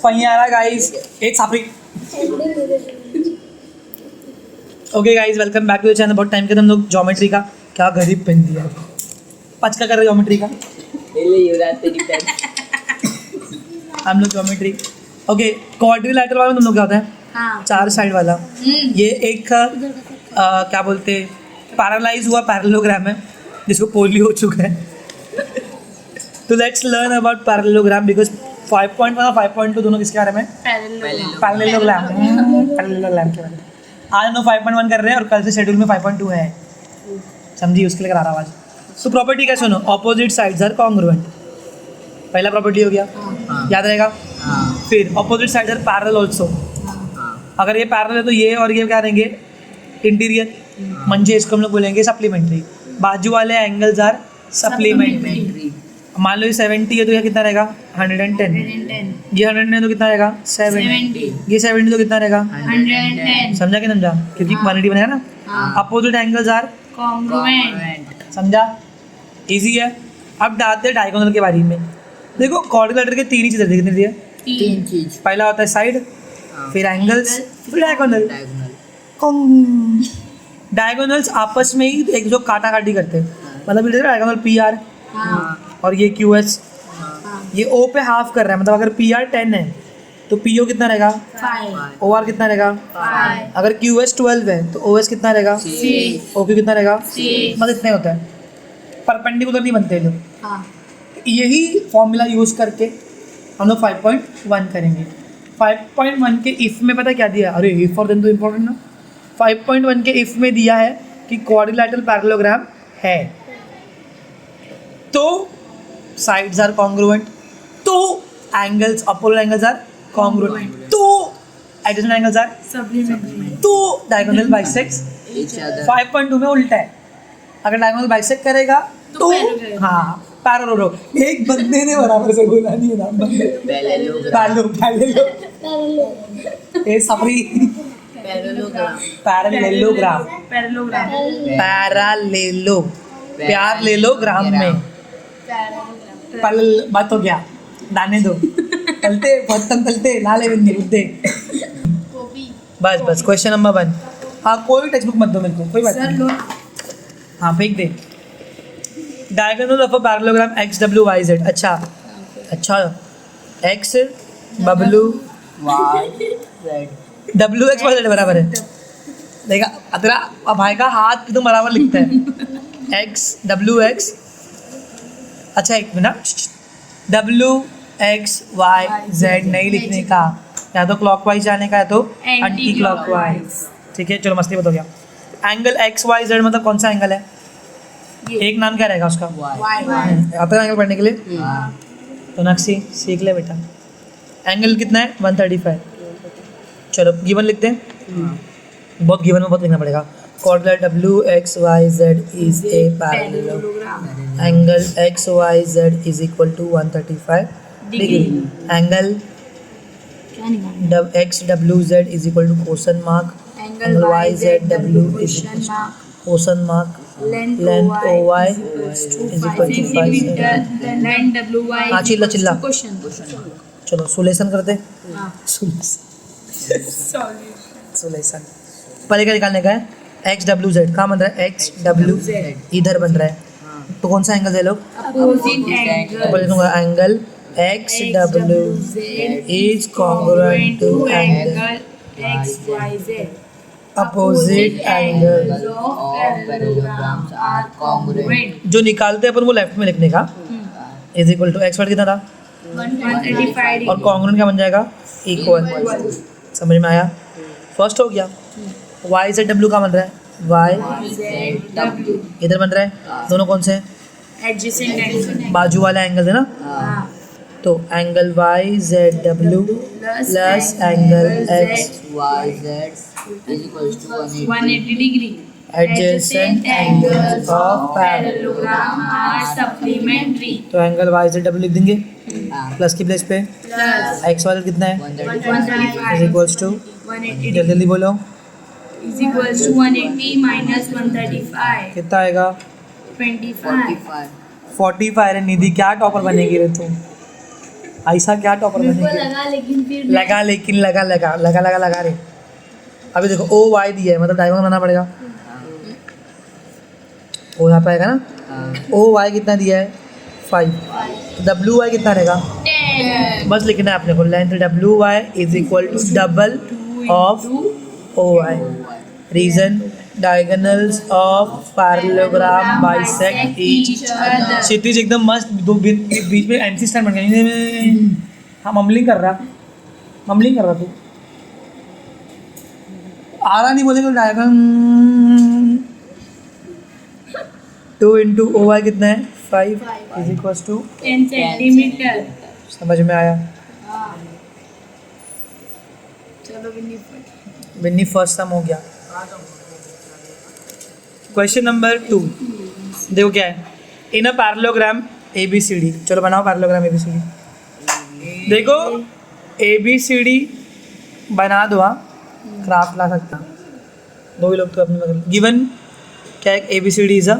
पहियारा guys एक सापरी। Okay guys welcome back to the channel. बहुत टाइम के हम लोग ज्योमेट्री का क्या गरीब पेन दिया है। पचका कर रहे ज्योमेट्री का हम लोग ज्योमेट्री। ओके क्वाड्रिलैटरल वाला तुम लोग क्या होता है? हाँ। चार साइड वाला। ये एक क्या बोलते पैरालाइज हुआ पैरेललोग्राम है जिसको पोलियो हो चुका है। तो let's learn about parallelogram because 5.1 और 5.2 दोनों किसके बारे में? पैरेललोग्राम पैरेललोग्राम के बारे में। आज हम लोग 5.1 कर रहे हैं और कल से शेड्यूल में 5.2 है। समझी? उसके लिए करा रहा आवाज। तो प्रॉपर्टी क्या सुनो, ऑपोजिट साइड्स आर कॉन्ग्रुएंट। पहला प्रॉपर्टी हो गया, याद रहेगा। फिर opposite sides are parallel also. अगर ये पैरेलल है तो ये और ये क्या रहेंगे? इंटीरियर। म्हणजे इसको हम लोग बोलेंगे सप्लीमेंट्री। बाजू वाले एंगल्स आर सप्लीमेंट्री। मान लो ये 70 है तो ये कितना रहेगा? 110। ये 110 तो कितना रहेगा? 70। ये 70 तो कितना रहेगा? 110। समझा कि समझा? क्योंकि 180 बनाया ना। Opposite angles are congruent. समझा? इजी है। अब डालते हैं डायगोनल के बारे में। देखो क्वाड्रिलैटरल के तीन ही चीज़ें कितनी दी है? तीन चीज। पहला होता है साइड, फिर एंगल्स, फिर डायगोनल। डायगोनल्स आपस में ही एक जो काटा काटी करते हैं। मतलब ये डायगोनल पी आर और ये क्यू एस, ये ओ पे हाफ कर रहा है। मतलब अगर पी आर 10 है तो पी ओ कितना रहेगा? 5। ओ आर कितना रहेगा? 5। अगर क्यू एस 12 है तो ओ एस कितना रहेगा? 6। ओ क्यू कितना रहेगा? 6। मतलब इतने होता है। परपेंडिकुलर नहीं बनते ये लोग। हाँ। यही फॉर्मूला यूज़ करके हम लोग 5.1 करेंगे। 5.1 के इफ़ में पता है क्या दिया? अरे इफ़ और देन तो इम्पोर्टेंट ना। 5.1 के इफ़ में दिया है कि क्वाड्रिलैटरल पैरेललोग्राम है तो साइड्स आर कॉन्ग्रुएंट, तो angles opposite angles are congruent, तो एडजेसेंट एंगल्स आर सप्लीमेंट्री। तो डायगोनल बाइसेक्ट्स। 5.2 में उल्टा है। अगर डायगोनल बाइसेक्ट करेगा तो हाँ पैरेलल। एक बंदे ने बराबर से बोला नहीं है नाम बंदे। पैरेललोग्राम ए सॉरी पैरेललोग्राम पैरालेलो प्यार ले लो ग्राम में। पल बात हो गया, दाने दो तलते बर्तन तलते लाले बिंदे बुद्धे। बस बस क्वेश्चन नंबर 1। हाँ कोई टेक्स्ट बुक मत दो मेरे को, कोई बात नहीं। हाँ फेंक दे। Diagonal of a parallelogram X W Y Z. अच्छा X W W X Y Z बराबर है। देखा तेरा भाई का हाथ तो बराबर लिखता है। X W X. अच्छा एक minute, W X Y Z नहीं लिखने का, या तो क्लॉकवाइज जाने का है तो एंटी क्लॉकवाइज। ठीक है चलो मस्ती बता गया। एंगल एक्स वाई जेड मतलब कौन सा एंगल है? एक नाम क्या रहेगा उसका? आता है एंगल पढ़ने के लिए तो नक्सी सीख ले बेटा। एंगल कितना है? 135। चलो गिवन लिखते हैं। बहुत गिवन में बहुत लिखना पड़ेगा। Quadrilateral W X Y Z is a parallelogram. Angle X Y Z is equal to 135 degree. Angle X W Z is equal to question mark. Angle Y Z W is equal to question mark length O Y is equal to 5। हाँ चिल्ला चिल्ला। चलो solution करते। Solution पहले क्या निकालने का है? एक्स डब्ल्यू जेड कहाँ बन रहा है? एक्स डब्ल्यू इधर बन रहा है तो कौन सा एंगल है लोग? Angle X W is congruent to angle opposite angle जो निकालते हैं अपन वो लेफ्ट में लिखने का। Is equal to X what कितना था? 135 और कॉन्ग्रुएंट क्या बन जाएगा? इक्वल। समझ में आया? फर्स्ट हो गया। वाई जेड डब्ल्यू का बन रहा है? वाई इधर बन रहा है। दोनों कौन से हैं? Adjacent angle. बाजू वाला एंगल है ना। तो angle Y Z W plus angle X Y Z is equal to 180 degree. Adjacent angle of parallelogram are supplementary. तो एंगल वाई जेड डब्ल्यू लिख देंगे प्लस की प्लेस पे। प्लस एक्स वाला कितना है? 135 इज इक्वल्स टू 180 जल्दी जल्दी बोलो is equals to 180 minus 135 कितना आएगा? 25। 45 है। निधि क्या टॉपर बनेगी रे तू? ऐसा क्या टॉपर मेरे को बनेंगे? लगा लेकिन फिर लगा लेकिन लगा रे। अभी देखो ओ वाई दिया है, मतलब डायगोनल बनाना पड़ेगा। ओ यहाँ पे आएगा ना, ओ वाई कितना दिया है 5, डब्ल्यू वाई कितना रहेगा? 10 बस लिखना है आपने को, length W Y is equal to double of O Y. Reason diagonals of parallelogram bisect each. Kshitij एकदम मस्त दो बीच में एमसी स्टैंड बन गया। हाँ ममलिंग कर रहा तू, आ रहा नहीं बोलेगा डायगोनल। 2 इंटू ओ वाई कितना है 5 इज इक्वल टू 10 सेंटीमीटर। समझ में आया? चलो बिन्नी फर्स्ट सम हो गया। क्वेश्चन नंबर 2 देखो क्या है, इन अ पैरेललोग्राम ABCD। चलो बनाओ पैरेललोग्राम ABCD। देखो ABCD बना दो, हाँ क्राफ्ट ला सकता, दो ही लोग तो अपने मगर। गिवन क्या है, ABCD is a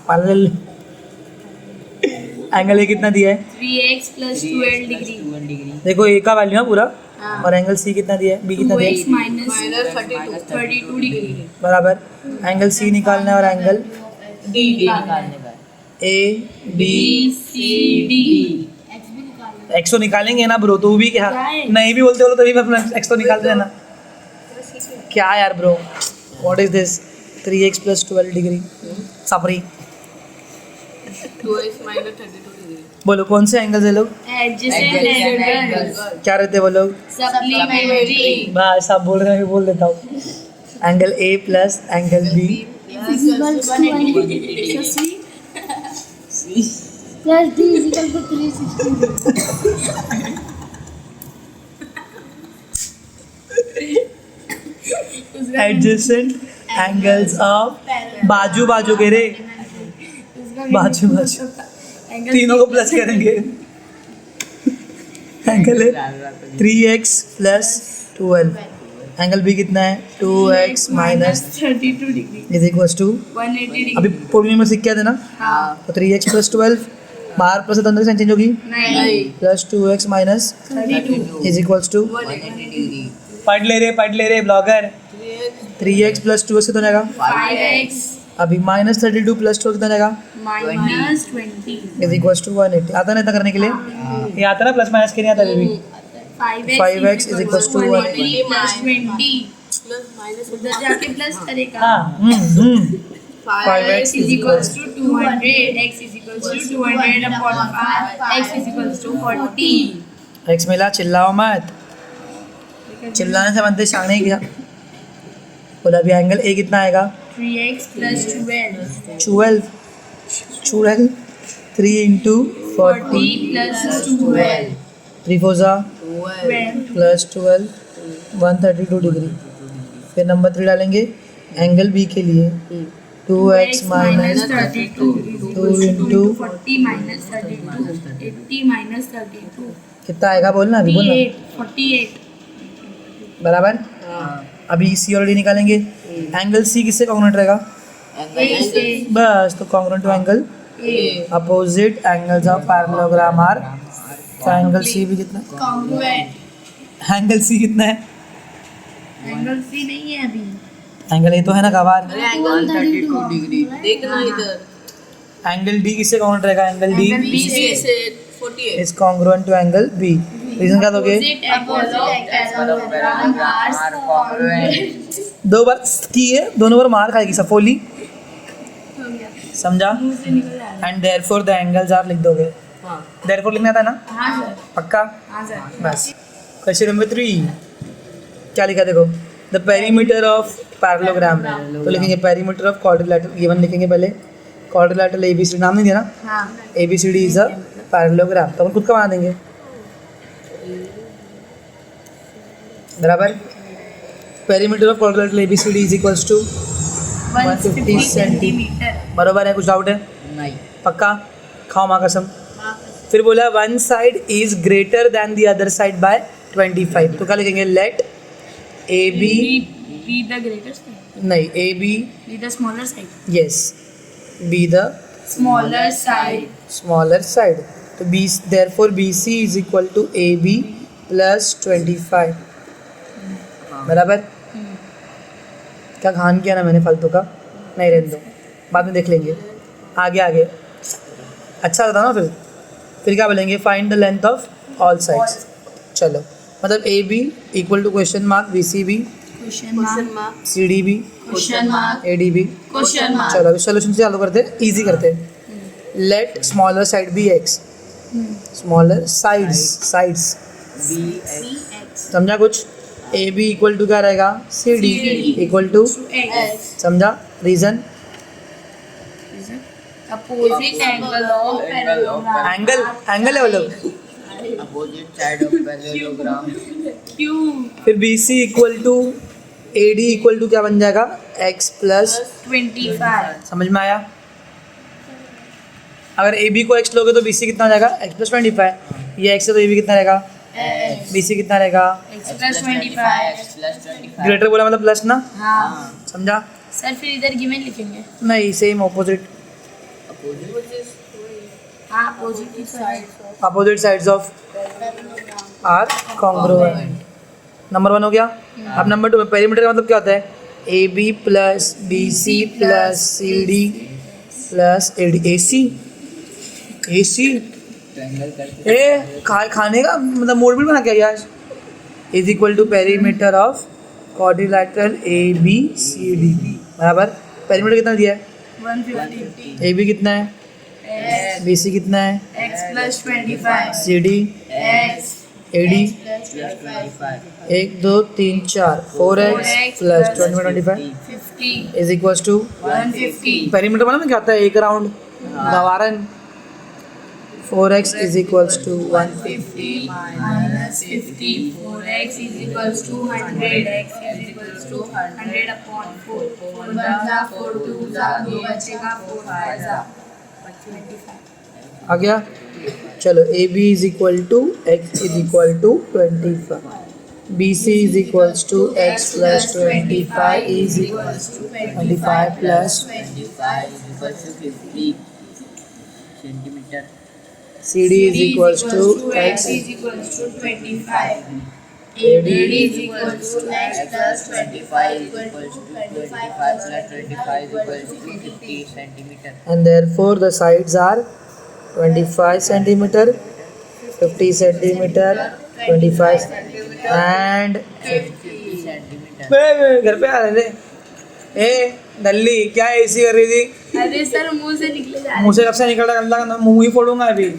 parallel. Angle A कितना दिया है? 3x plus 12 degree. देखो ए का वैल्यू है पूरा, हाँ। और एंगल सी कितना दिया है, बी कितना दिया 2x है? minus 32 degree. बराबर। एंगल सी निकालना है और एंगल डी निकालने का ए बी BCD। एक्स तो निकालेंगे ना ब्रो, तो भी क्या क्या है? नहीं भी बोलते हो तभी मैं अपना एक्स तो निकालते हैं ना। क्या यार bro, what is this? 3x plus 12 degree सपरी। 2x minus 32 degree. बोलो कौन से एंगल है लोग? Adjacent angles। क्या रहते हैं वो लोग? Supplementary। बस आप बोल रहे हैं, मैं बोल देता हूँ। Angle A plus angle B Plus D is equal to 360. Adjacent angles of बाजू बाजू के रे, बाजू बाजू तीनों को प्लस करेंगे। एंगल है 3x प्लस 12, एंगल बी कितना है 2x minus 32 degree. Is equals to 180 degree. अभी पूर्वी में सीख क्या देना, हाँ। तो 3x प्लस 12 बाहर प्लस अंदर से चेंज होगी, नहीं। Plus 2x minus 32। Is equals to 180 degree. पढ़ ले रे ब्लॉगर। 3x प्लस 2x कितना जाएगा? 5x अभी माइनस 32 प्लस 2 कितना जाएगा? minus 20। Is equals to 180। आता ना इतना करने के लिए, ये आता ना प्लस माइनस के नहीं आता अभी भी। 5x is equals to 180 plus 20। उधर जाके प्लस करेगा। हाँ 5x is equals to 200, x is equals to 200 upon 5, x is equals to 40। x मिला, चिल्लाओ मत, चिल्लाने से बनते शाने क्या। बोला अभी एंगल ए कितना आएगा? 3x plus 12। 12 3 into 40 40 plus 12। 3 4 जा 12। Plus 12 132 degree. फिर नंबर 3 डालेंगे एंगल बी के लिए, 2x minus 32 2 into 40 minus 32, 80 minus 32, कितना आएगा बोलना, अभी बोलना 48। बराबर। अभी सी और डी निकालेंगे, एंगल सी किससे कॉन्ग्रुएंट रहेगा? बस, तो congruent to angle opposite angles of parallelogram are. तो एंगल सी भी कितना है? कॉन्ग्रुएंट। एंगल सी कितना है? एंगल सी नहीं है अभी। एंगल ए तो है ना गवार। एंगल 32 डिग्री देखना इधर। एंगल डी किससे कॉन्ग्रुएंट रहेगा? एंगल डी BC से 48 is congruent to angle B. Reason क्या दोगे? दो बार की है, दोनों बार मार खाएगी सफोली, समझा? And therefore the angles are लिख दोगे। देयरफॉर लिखना था ना, पक्का? बस। क्वेश्चन नंबर 3 क्या लिखा देखो, द पेरीमीटर ऑफ पैरेललोग्राम। तो लिखेंगे पेरीमीटर ऑफ क्वाड्रिलेटरल, गिवन लिखेंगे पहले क्वाड्रिलेटरल ABCD, नाम नहीं दिया ना, ABCD इज अ पैरेललोग्राम, तो अपन खुद का बना देंगे बराबर। Perimeter of quadrilateral ABCD is equals to 150 centimetre. बराबर है? कुछ डाउट है? नहीं। पक्का? खाओ माँ कसम। फिर बोला one side is greater than the other side by 25, तो क्या लिखेंगे? Let AB Be the greater side. नहीं AB Be the smaller side. Yes be the Smaller side. Smaller side. तो therefore BC is equal to AB plus 25. बराबर? क्या खान किया ना मैंने फालतू का, नहीं रहने दो, बाद में देख लेंगे, आगे आगे अच्छा था ना। फिर क्या बोलेंगे, find the length of all sides. चलो, मतलब A B equal to question mark B C be Question mark. C D be Question mark. A D be. Question mark. चलो अभी सोल्यूशन से चालू करते हैं, ईजी करते हैं। Let smaller side be X, smaller sides X. समझा कुछ। ए बी इक्वल टू क्या रहेगा, C D equal to, X. समझा रीजन। Opposite angle of parallelogram. Angle है मतलब। Opposite side of parallelogram. Q. फिर B C equal to A D equal to क्या बन जाएगा, एक्स प्लस, 25. समझ में आया। अगर ए बी को एक्स लोगे तो बी सी कितना हो जाएगा, एक्स प्लस 25। ये एक्स है तो ए बी कितना रहेगा, X. बी सी कितना रहेगा, X plus 25. X plus 25. Greater बोला मतलब प्लस ना, हाँ. समझा। सर फिर इधर गिवन लिखेंगे. नहीं, same opposite, Opposite which is हाँ अपोजिट की साइड. Opposite sides of are congruent. Number 1 हो गया। अब नंबर 2 में पेरीमीटर का मतलब क्या होता है, A B plus B C plus C D plus A D, A C triangle करके ए खाने का मतलब मोड भी बना क्या यार, is equal to perimeter of quadrilateral A B C D बराबर। पेरीमीटर कितना दिया है, 150. ए बी कितना है, X. बी सी कितना है, X plus 25. C D X. A D, plus 25. 1 2 3 4 4x plus 25 50. Is equal to 150. Perimeter मालूम है क्या होता है, एक राउंड गवारन। 4x is equals to 150 50 minus 50. 4x is equals to 100. X is equals to 100 upon 4. 4 बचा, 4 2 जा, 2 बचेगा, 4 5 जा, 25. आ गया। चलो A B is equal to X is equal to 25, B C is equals to X plus 25 is Equals to 25 plus 25 is equal to 50 centimeter. C D is equals to X X is equals to 25. AD is equals to X plus 25 equals to 25 plus 25 equals to 50 centimeter. and therefore the sides are 25 centimeter, 50 centimeter, 25 and 50 centimeter. घर पे आ रहे थे। ए दल्ली क्या ऐसी कर रही थी, अरे सर मुंह से निकले जा रहे मुँह से कब से निकल रहा है, अल्लाह का नाम, मुँह ही फोड़ूंगा अभी।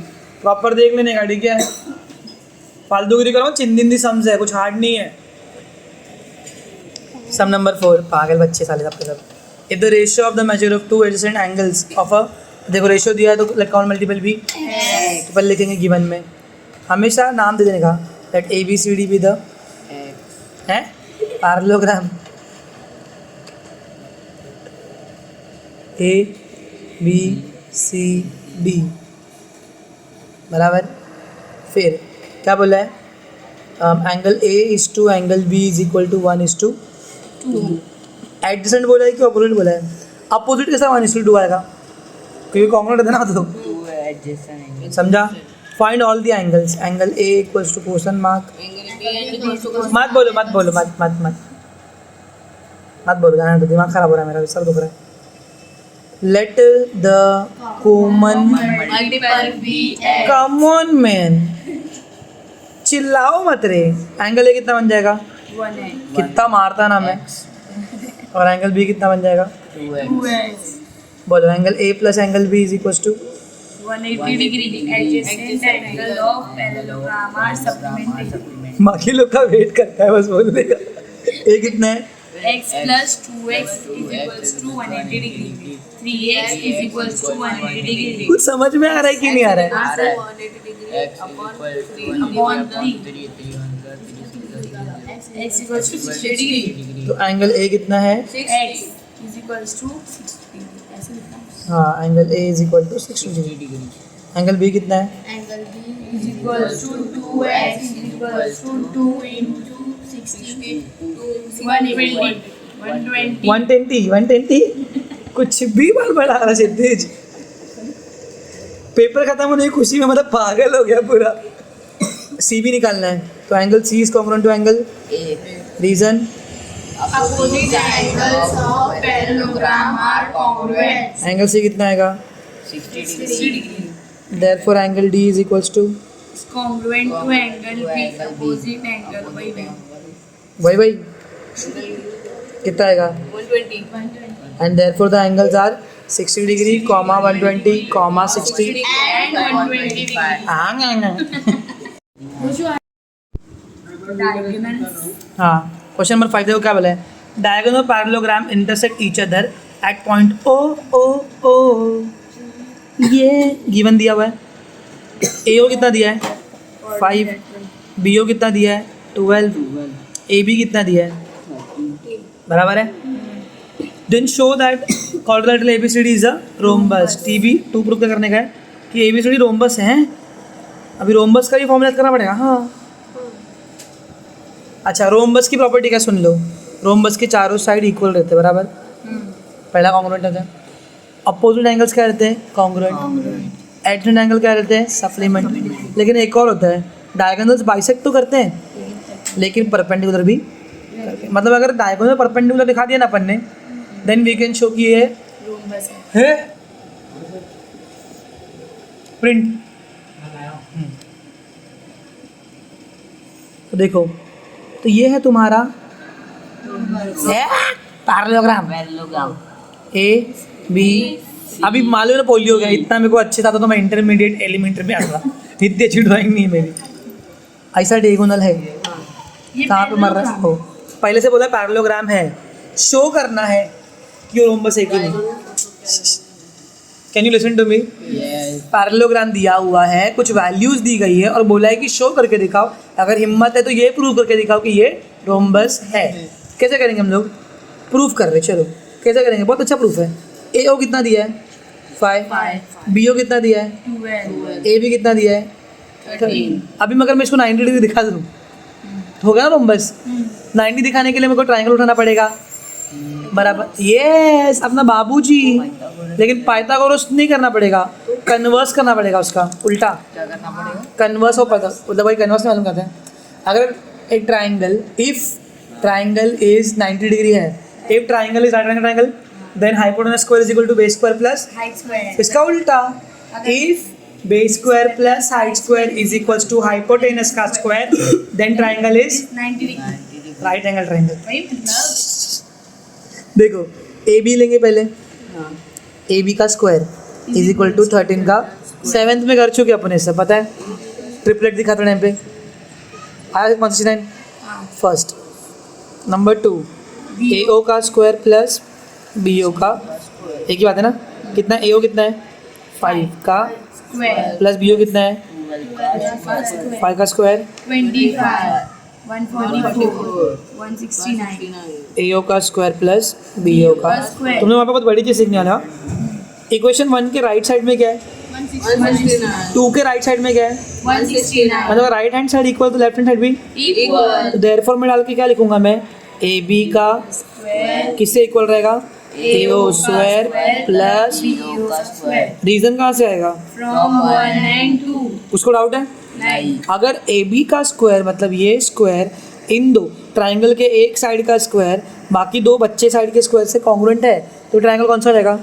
प्रॉपर देख लेने का, ठीक है। फालतूगिरी करो, चिंदी सम्स है, कुछ हार्ड नहीं है। सम नंबर 4, पागल बच्चे साले सबके सब। If the ratio of the measure of two adjacent angles of a, देखो रेशियो दिया है तो लेट कॉमन मल्टीपल भी तो पहले लिखेंगे गिवन में, हमेशा नाम दे देने का, let A B C D be the है parallelogram, A B C D बराबर। फिर क्या बोला है, angle A is to angle B is equal to 1:2। Adjacent बोला है कि अपोजिट बोला है, अपोजिट के साथ 1:2 आएगा क्योंकि कॉन्ग्रुएंट है ना, तो Two adjacent angles. समझा। Find all the angles, angle A equals to question mark, Angle B and equals to मत बोलो मत बोलो मत मत मत मत बोलो, जाना तो दिमाग खराब हो रहा है मेरा, सर दुख रहा है। Let the common, multiple B and come on man, चिल्लाओ मत रे। एंगल ए कितना बन जाएगा, 1x. कितना मारता ना मैं, और एंगल बी कितना बन जाएगा, 2x. 2x. बोलो। Angle A plus angle B is equal to 180 degree. Adjacent angle of parallelogram are supplementary. बाकी लोग का वेट करता है बस बोलने का। ए कितना है, X plus 2x is equals to 180 degree. 3x is equals to 180 degree. कुछ समझ में आ रहा है कि नहीं आ रहा है, हाँ sir. 180 degree X upon upon 3 3. 300 X equals to 60 degree. तो एंगल ए कितना है, X is equals to 60 degree. ऐसे लिखना है. हाँ angle A is equal to 60 degree. Angle B कितना है, Angle B is equals to 2x is equals to 2 into 60 to 120. 120 120 कुछ भी बाल बढ़ा रहा सिद्धेज। पेपर खत्म होने की खुशी में मतलब पागल हो गया पूरा। सी भी निकालना है, तो angle C is congruent to angle A. Reason Opposite angles of parallelogram are congruent. Angle C कितना आएगा, 60 60 degree. degree. Therefore angle D is equals to It's congruent to angle B. Opposite angle by वही कितना आएगा, 120. 120 and therefore the angles are 60 degree, 120, 60। and 125. Diagonals. हाँ, question number 5 देखो क्या बोला है, diagonal parallelogram intersect each other at point O O O. ये given दिया हुआ है, ए ओ कितना दिया है 5, बी ओ कितना दिया है 12, ए बी कितना दिया है, बराबर है। Then show that quadrilateral ABCD is a rhombus. T B 2 proof करने का है कि एबीसीडी रोम्बस है। अभी रोम्बस का भी फॉर्मूला करना पड़ेगा। हाँ, अच्छा, रोम्बस की प्रॉपर्टी क्या सुन लो, रोम्बस के चारों साइड इक्वल रहते हैं, बराबर, पहला कॉन्ग्रुएंट रहता है। अपोजिट एंगल्स क्या रहते हैं, कॉन्ग्रुएंट। एडजेसेंट एंगल क्या रहते हैं, सप्लीमेंट। लेकिन एक और होता है, डायगोनल्स बाइसेक्ट तो करते हैं लेकिन परपेंडिकुलर भी करते हैं। मतलब अगर डायगोनल परपेंडिकुलर दिखा दिया ना अपन ने, देन वी कैन शो कि ये Rhombus है प्रिंट। तो देखो, तो ये है तुम्हारा पैरेललोग्राम Parallelogram. A B. अभी मालूम है पोलियो हो गया, इतना मेरे को अच्छे था तो मैं इंटरमीडिएट एलिमेंट्री में आता, इतनी अच्छी ड्राइंग नहीं है मेरी। ऐसा डायगोनल है, ये कहाँ पे मर रहा हो, पहले से बोला पैरेललोग्राम है, शो करना है कि वो रोम्बस है कि नहीं। Can you listen to me. Yes. Parallelogram दिया हुआ है, कुछ वैल्यूज दी गई है और बोला है कि शो करके दिखाओ, अगर हिम्मत है तो ये प्रूव करके दिखाओ कि ये रोम्बस है। कैसे करेंगे हम लोग, प्रूफ कर रहे, चलो कैसे करेंगे, बहुत अच्छा प्रूफ है। ए ओ कितना दिया है 5, बी ओ कितना दिया है 12. ए बी कितना दिया है 13. अभी मगर मैं इसको 90 डिग्री दिखा दूँ तो होगा ना रोम्बस। 90 दिखाने के लिए मेरे को ट्रायंगल उठाना पड़ेगा, बराबर, यस अपना बाबूजी। लेकिन पाइथागोरस नहीं करना पड़ेगा, कन्वर्स करना पड़ेगा उसका उल्टा। क्या करना पड़ेगा? कन्वर्स हो पाता, मतलब भाई कन्वर्स में मालूम करते हैं। अगर एक triangle, if triangle is 90 degree है, if triangle is right angle triangle, then hypotenuse square is equal to base square plus Height square. इसका उल्टा। If base square plus height square is equals to hypotenuse का square, then triangle is 90 degree. Right angle triangle. वही मतलब देखो, A B लेंगे पहले, A B का square is equal to 13 का, 7th में कर चुके अपने से, पता है, ट्रिपलेट दिखा था टाइम पे आया 169 फर्स्ट। नंबर 2 ए ओ का स्क्वायर प्लस बी ओ का, एक ही बात है ना, कितना ए ओ कितना है 5 का square. प्लस बी ओ कितना है 5 का स्क्वायर, 25. 144. 169. ए ओ का स्क्वायर प्लस बी ओ का। स्क्वायर. तुमने वहाँ पे बहुत बड़ी चीज़ सीखने वाला। इक्वेशन 1 के राइट साइड में क्या है, 169. 2 के राइट साइड में क्या है, 169. मतलब राइट हैंड साइड इक्वल तो लेफ्ट हैंड साइड भी। Equal. तो देयरफॉर में डाल के क्या लिखूंगा मैं, ए बी का Square. किससे इक्वल रहेगा, A O square plus, BO square. Reason कहाँ से आएगा, From 1 and 2. उसको डाउट है। नहीं. अगर ए बी का स्क्वायर मतलब ये स्क्वायर इन दो ट्राइंगल के एक साइड का स्क्वायर बाकी दो बच्चे साइड के स्क्वायर से कॉन्ग्रुएंट है, तो ट्राइंगल कौन सा रहेगा,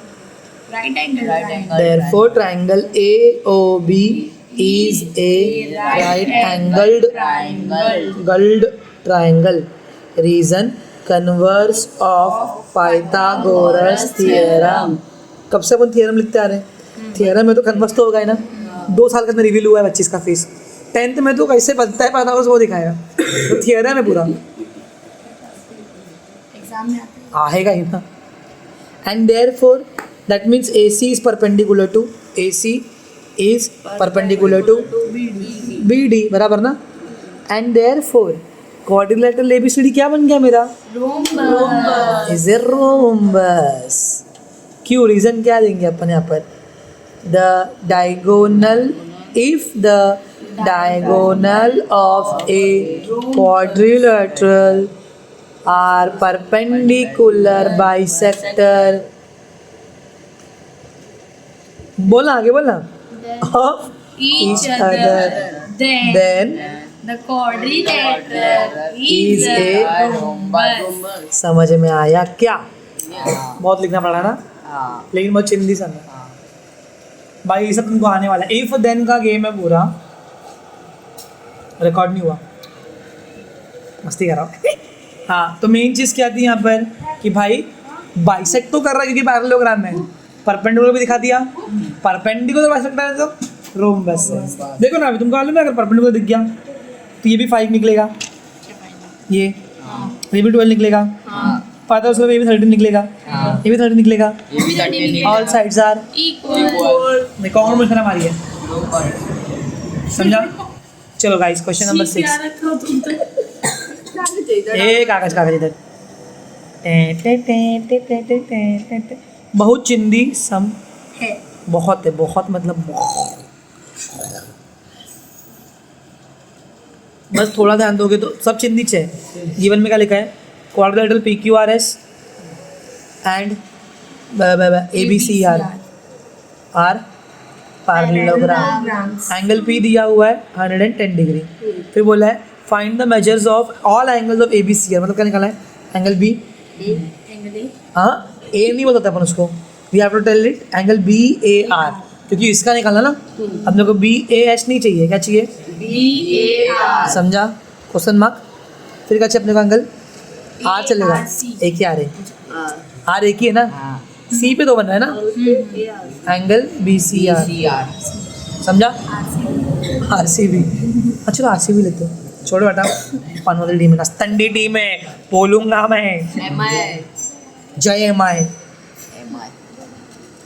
Right angle. Right angle. Therefore triangle A O B is a right angled गल्ड triangle. Reason converse of Pythagoras theorem. कब से अपन थ्योरम लिखते आ रहे हैं, थ्योरम में तो कन्वर्स तो होगा ही ना, 2 साल के अंदर रिवील हुआ है 25 का फीस, 10th में तो कैसे बनता है पाइथागोरस वो दिखाया, तो थ्योरम है पूरा, Exam में आते आएगा ही ना। And therefore that means A C is perpendicular to, A C is perpendicular to B D, बराबर ना। एंड देयरफॉर क्वाड्रिलेटरल एबीसीडी क्या बन गया मेरा, Rhombus. Is a rhombus. क्यों, रीजन क्या देंगे अपन यहाँ पर, the diagonal, if the diagonal of a quadrilateral are perpendicular bisector. बोलना आगे बोलना, of each other. Then the quadrilateral is a rhombus. समझ में आया क्या? बहुत लिखना पड़ा ना, हाँ लेकिन बहुत चिंदी सन है भाई। ये सब तुमको आने वाला है। इफ देन का गेम है पूरा, रिकॉर्ड नहीं हुआ, मस्ती कर रहा हूँ। हाँ, तो मेन चीज़ क्या थी यहाँ पर कि भाई बाइसेक्ट तो कर रहा है क्योंकि पैरेललोग्राम है, परपेंडिकुलर भी दिखा दिया, परपेंडिकुलर बाइसेक्ट है तो रोम्बस है। देखो ना, अभी तुमको मालूम है अगर परपेंडिकुलर दिख गया तो ये भी 5 निकलेगा, ये भी 12 निकलेगा, पता है उसको, ये भी 13 निकलेगा, ये भी 13 निकलेगा, ये भी 13 ऑल साइड्स आर Equal. देखो और मुझे हमारी है, समझा? चलो गाइस, क्वेश्चन नंबर 6। ए कागज कागज इधर। बहुत चिंदी सम है। बहुत है, बहुत मतलब बहुत। बस थोड़ा ध्यान दोगे तो सब चिंदी है। जीवन में क्या लिखा है? Quadrilateral PQRS and ABCR are parallelogram. Angle P दिया हुआ है 110 डिग्री। फिर बोला है find the measures of all angles of ABCR, मतलब क्या निकाला है? एंगल B, हाँ A नहीं बोलता अपन उसको, we have to tell it angle BAR, क्योंकि इसका निकालना ना। अब मेरे को BAH नहीं चाहिए, क्या चाहिए? समझा? Question mark. फिर क्या चाहिए अपने को? एंगल R चलेगा, एक ही R है, R एक ही है ना, C पे 2 बन रहा है ना, एंगल BCR, समझा? RCB, अच्छा तो RCB लेते हैं, छोड़ो बेटा, पानवाली टीम है ना, स्तंडी टीम है, बोलूंगा मैं, जय MI,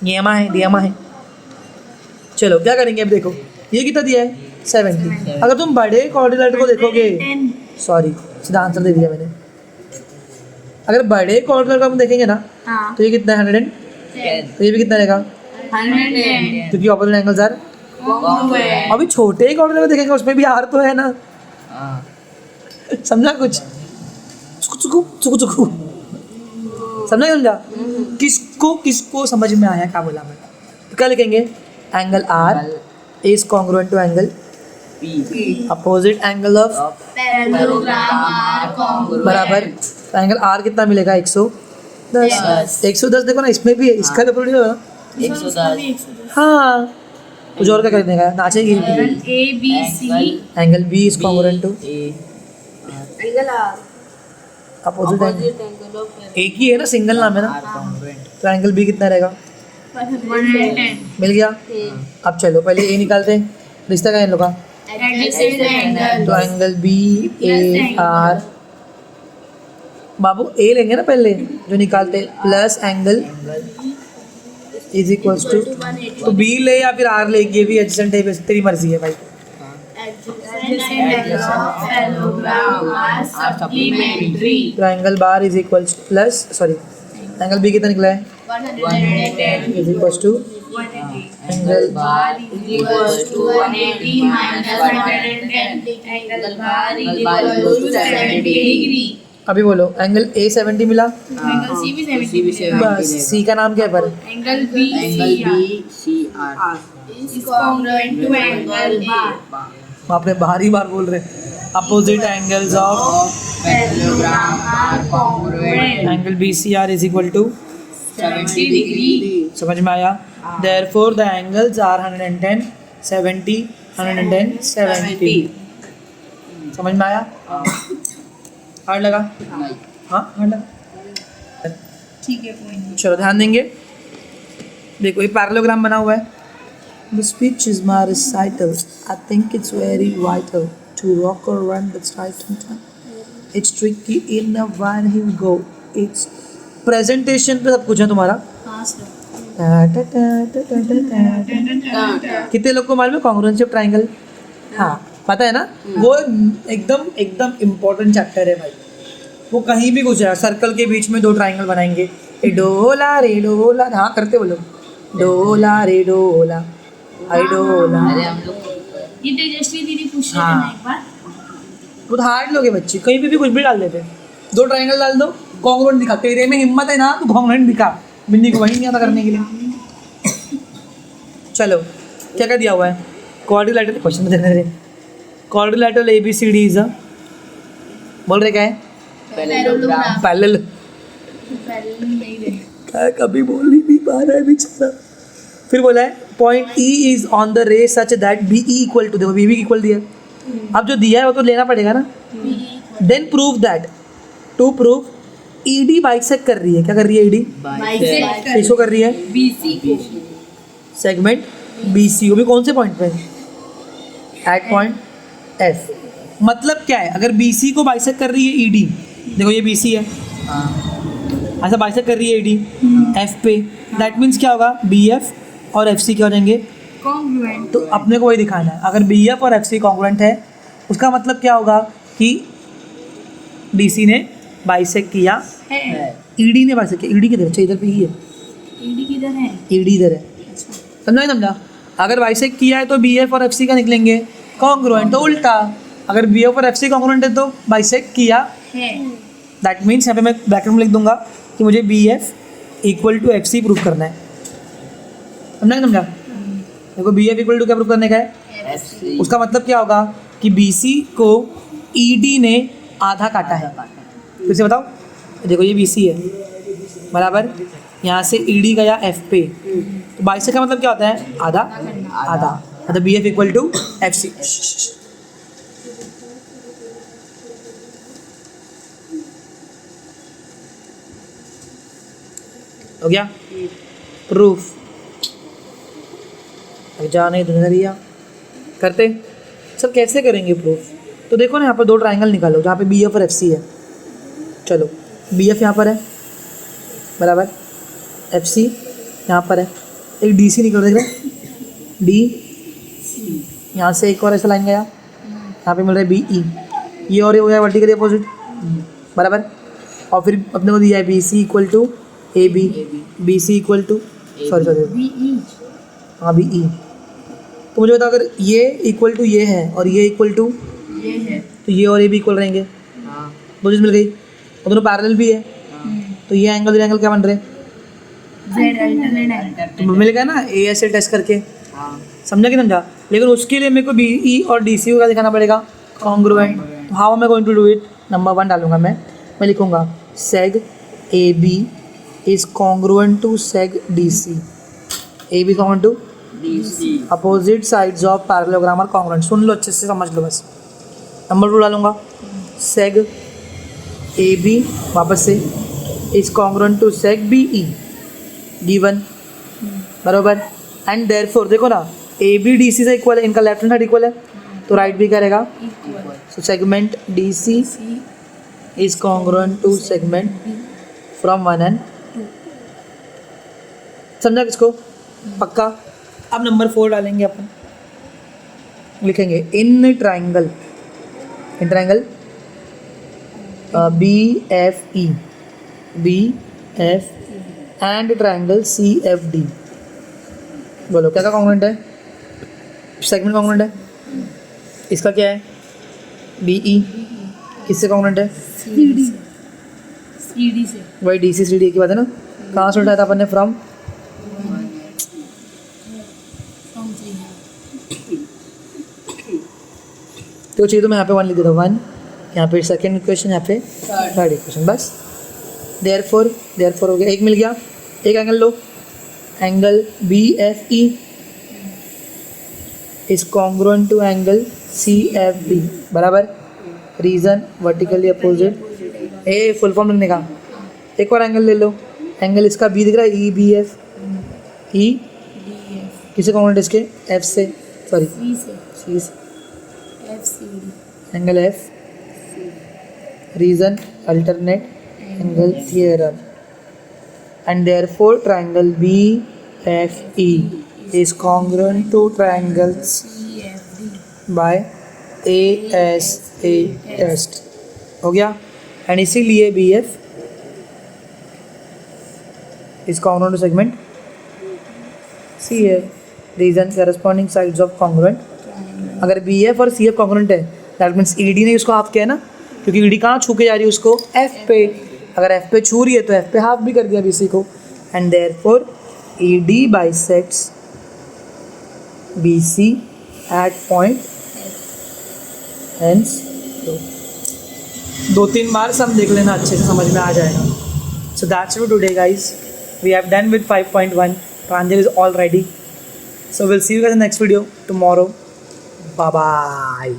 ये MI DMI। चलो क्या करेंगे अब? देखो ये कितना दिया है? 70। अगर तुम बड़े क्वाड्रिलेटरल को देखोगे, सॉरी सीधा आंसर दे दिया मैंने। अगर बड़े क्वाड्रिलेटरल को हम देखेंगे ना, तो ये कितना है? 110। तो ये भी कितना रहेगा? 110. क्योंकि ऑपोजिट एंगल्स आर। अभी छोटे क्वाड्रिलेटरल देखेंगे उसमें भी R तो है ना, समझा? कुछ चुकू चुकू चुकू, समझा? समझा? किसको किसको समझ में आया क्या बोला मैं? तो क्या लिखेंगे? Angle R is congruent to angle P opposite angle of बराबर। तो एंगल R कितना मिलेगा? 110। 110 देखो ना, इसमें भी है, इसका तो नहीं होगा। 110 हाँ, कुछ और क्या कर देगा? नाचेगी। ABC. Angle B is congruent to A opposite angle, एक ही है ना, सिंगल नाम है ना, तो एंगल B कितना रहेगा? 110. मिल गया। अब चलो पहले A निकालते हैं, रिश्ता क्या है इन लोग का? Adjacent angle. तो एंगल BAR, बाबू A लेंगे ना पहले जो निकालते, plus angle is equals to, तो B ले या फिर R ले, ये भी एडजेसेंट है, तेरी मर्जी है भाई। Adjacent angle of parallelogram are supplementary. तो angle bar is equals plus, sorry angle B कितना निकला है? 110. Is equals to 180. एंगल Bar is equals to 180 minus 110. Angle bar is equals to 70 degree. अभी बोलो, एंगल A 70 मिला, Angle C भी 70 degree. बस C का नाम क्या है पर? Angle BCR is congruent to angle bar. आपने बाहर ही बार बोल रहे। Opposite angles of Parallelogram are congruent. Angle BCR is equal to 70 degree. समझ में आया? Therefore the angles are 110 70 110 70। समझ में आया? हार्ड लगा? हाँ हार्ड लगा। ठीक है, कोई नहीं. चलो ध्यान देंगे। देखो ये पैरेललोग्राम बना हुआ है। The speech is my recital. I think it's very vital to rock or run that's right on time. It's tricky in a while he go. It's presentation पे सब कुछ है तुम्हारा। हाँ सर. कितने लोग को मालूम है कॉन्ग्रुएंसी ऑफ ट्रायंगल? हाँ पता है ना, वो एकदम एकदम इम्पोर्टेंट चैप्टर है भाई। वो कहीं भी कुछ है, सर्कल के बीच में 2 ट्रायंगल बनाएंगे, ए डोला रे डोला, हाँ करते वो लोग, डोला रे डोला आई डोला। अरे हम लोग ये तेजस्वी दीदी पूछ रहे थे हाँ. ना एक बार. बहुत हार्ड लोग हैं बच्चे, कहीं पे भी कुछ भी डाल देते हैं। 2 ट्रायंगल डाल दो, कॉन्ग्रुएंट दिखा, तेरे में हिम्मत है ना तो कॉन्ग्रुएंट दिखा, बिन्नी को वही नहीं आता करने के लिए। चलो क्या क्या दिया हुआ है? क्वाड्रिलैटरल, क्वेश्चन में देने दे, क्वाड्रिलैटरल ABCD इज अ, बोल रहे क्या है? पैरेललोग्राम। पैरेलल, नहीं दे क्या कभी बोल ही नहीं पा रहा है बेचारा। फिर बोला है point E is on the ray such that BE equal to, देखो BB इक्वल दिया है, अब जो दिया है वो तो लेना पड़ेगा ना। Then prove that, to prove ED bisect कर रही है, क्या कर रही है ED? बाइसेक्ट किसको कर रही है? BC को सेगमेंट BC, वो भी कौन से पॉइंट पे? At point F। मतलब क्या है, अगर BC को बाइसेक्ट कर रही है ED, देखो ये BC है, हाँ ऐसा बाइसेक्ट कर रही है ED F पे, दैट मीन्स क्या होगा? BF और FC क्या हो जाएंगे? कॉन्ग्रुएंट। तो अपने को वही दिखाना है, अगर BF और FC कॉन्ग्रुएंट है उसका मतलब क्या होगा कि DC ने बाइसेक्ट किया, है ED ने बाइसेक्ट किया। ED किधर है? इधर पे ही है, ED किधर है? ED इधर है, समझा नहीं समझा? अगर बाइसेक्ट किया है तो BF और FC का निकलेंगे कॉन्ग्रुएंट, तो उल्टा अगर BF और FC कॉन्ग्रुएंट है तो बाइसेक्ट किया, है दैट मीन्स यहाँ पे मैं ब्रैकेट में लिख दूंगा कि मुझे BF equal to FC proof करना है, समझा नहीं समझा? देखो BF इक्वल टू क्या प्रूफ करने का है? FC उसका मतलब क्या होगा कि BC को ED ने आधा काटा है। फिर से बताओ, देखो ये BC है बराबर, यहाँ से ED गया F पे, तो बाइसेक्ट का मतलब क्या होता है? आधा आधा, मतलब BF इक्वल टू FC। हो गया प्रूफ। अब जाने दो नजरिया करते सर, कैसे करेंगे प्रूफ? तो देखो ना यहाँ पर दो ट्राइंगल निकालो जहाँ पे BF और FC है। चलो BF यहाँ पर है बराबर, FC यहाँ पर है, एक DC निकल देख रहे D, यहाँ से एक और ऐसा लाइन गया, यहाँ पे मिल रहा है BE, ये और ये हो गया वर्टिकली अपोजिट बराबर। और फिर अपने को दिया है BC equal to AB, BC equal to sorry BE हाँ BE। तो मुझे बताओ अगर ये इक्वल टू ये है और ये इक्वल टू ये है तो ये और ये भी इक्वल रहेंगे, हाँ दो चीज़ मिल गई, और दोनों पैरेलल भी है, तो ये एंगल क्या बन रहे? Z अल्टरनेट तो मिल गया ना AS से टेस्ट करके, हाँ समझा कि समझा? लेकिन उसके लिए मेरे को BE और DC को क्या दिखाना पड़ेगा? कॉन्ग्रुएंट। तो how am I going to do it? Number 1 डालूंगा मैं लिखूंगा seg AB is congruent to seg DC, AB congruent to DC opposite sides of parallelogram are congruent. सुन लो अच्छे से, समझ लो बस। नंबर 2 डालूंगा सेग AB वापस से is congruent to seg BE given बराबर, एंड देयरफॉर देखो ना AB DC से इक्वल है, इनका लेफ्ट हैंड साइड इक्वल है, तो राइट भी करेगा। So segment DC is congruent to segment from 1 and 2। समझा किसको? पक्का। अब नंबर 4 डालेंगे अपन, लिखेंगे in triangle BFE and triangle CFD। बोलो क्या कॉन्ग्रुएंट है? सेगमेंट कॉन्ग्रुएंट है। इसका क्या है? BE किससे कॉन्ग्रुएंट है? CD से वही DC CD की बात है ना। कहाँ से उठाया था अपन ने? फ्रॉम। तो चाहिए तो मैं यहाँ पे 1 लिख देता हूँ, 1 यहाँ पे सेकेंड इक्वेशन, यहाँ पे थर्ड इक्वेशन, बस। देयरफॉर हो गया, एक मिल गया। एक एंगल लो, angle BFE is congruent to angle CFD बराबर, reason vertically opposite. Full form लिखने का। एक और एंगल ले लो, एंगल इसका B दिख रहा है, EBF, E किसे कॉन्ग्रुएंट? इसके F से, सॉरी C से, angle F, reason alternate angle theorem, and therefore triangle BFE is congruent to triangle by ASA test. हो गया। एंड इसीलिए BF is congruent to segment CF, reason corresponding sides of congruent. अगर BF और CF कॉन्ग्रुएंट है that means ED ने उसको half किया है ना, क्योंकि ED कहाँ छू के जा रही है उसको? F पे। अगर F पे छू रही है तो F पे हाफ भी कर दिया BC को, and therefore ED bisects BC at point hence 2-3 बार सम देख लेना, अच्छे से समझ में आ जाएगा. So that's it for today, guys. We have done with 5.1. Pranjal is all ready. So we'll see you guys in the next video tomorrow. Bye bye.